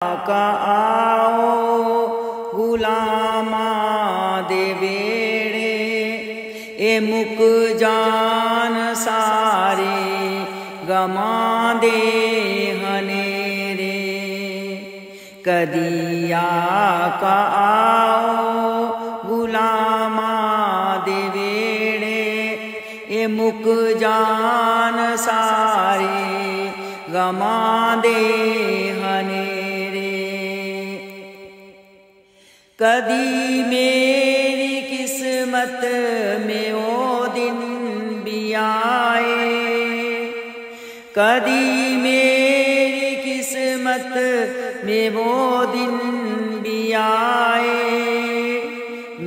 का आओ गुलामा दे बेड़े ए मुक जान सारे गमा दे हनेरे। कदिया का आओ गुलामा दे बेड़े ए मुक जान सारे गमा दे हनेरे। कदी मेरी किस्मत में वो दिन भी आए, कदी मेरी किस्मत में वो दिन भी आए।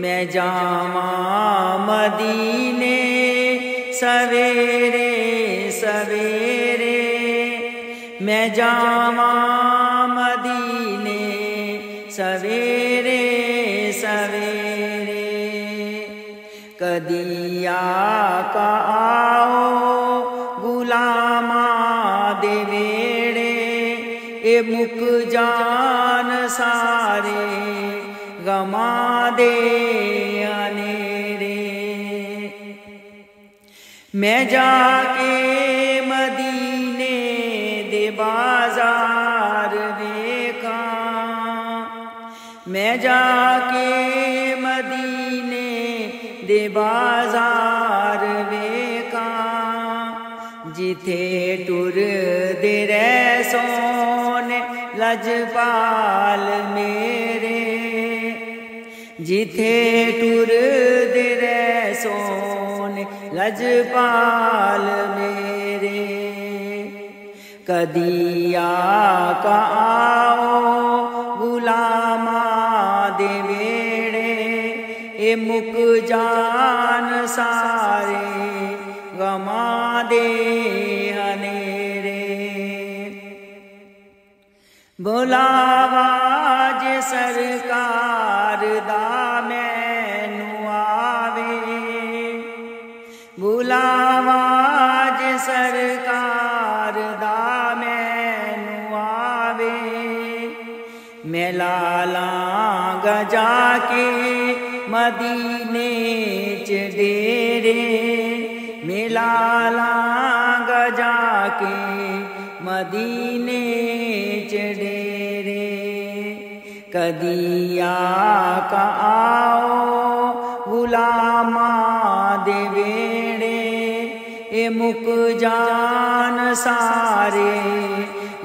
मैं जावा मदीने सवेरे सवेरे, मैं जावा मदीने सवेरे सवेरे। कदिया का आओ गुलामा दे बेड़े ए मुक जान सारे गमा दे हनेरे। मैं जाके मदीने दे बाजार देखा, मैं जाके मदीने दे बाजार देखा। जिथे टुर दे रै सोने लजपाल मेरे, जिथे टुर दे रै सोने लजपाल मेरे। कदिया का आओ गुलामा दे बेड़े ए मुक जान सारे गमा दे हनेरे। बुलावा जे सरकार दा मैनू आवे, बुलावा जे सरकार दा मैनू आवे। मैं लालांगा जाके मदीने च डेरे, मैं लालांगा जाके मदीने च डेरे। कदिया का आओ गुलामा दे बेड़े ए मुक जान सारे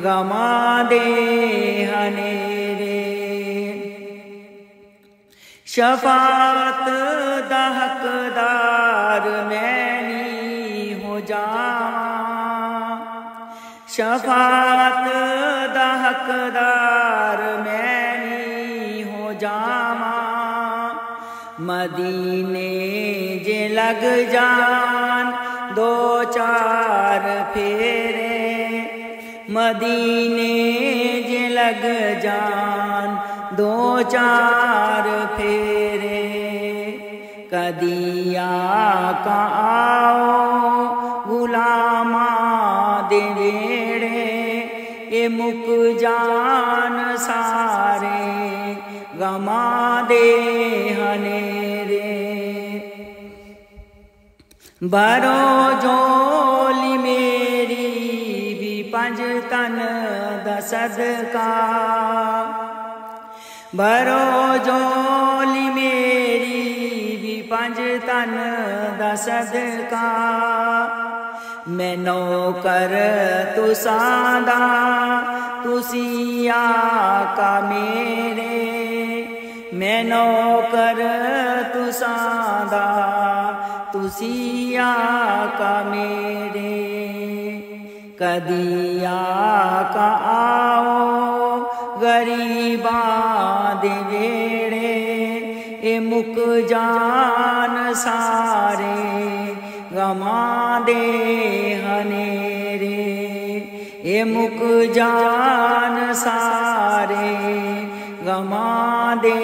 गमा दे हनेरे। शफाअत दा हकदार मैनी हो जावां, शफाअत दा हकदार मैनी हो जावां। मदीने जे लग जान दो चार फेरे, मदीने जे लग जान दो चार फेरे। कदिया का आओ गुलामा दे बेड़े ए मुक जान सारे गमा दे हनेरे। बरो जोली मेरी भी पंज तन दा सदका, बरो जोली मेरी भी पंज तन दा सदका। मैं नौकर तुसां दा तुसी आका मेरे, मैं नौकर तुसां दा तुसी आका मेरे। कदिया का आओ गरीबा दे बेड़े ए मुक जान सारे गमा दे हनेरे। ए मुक जान सारे गमा दे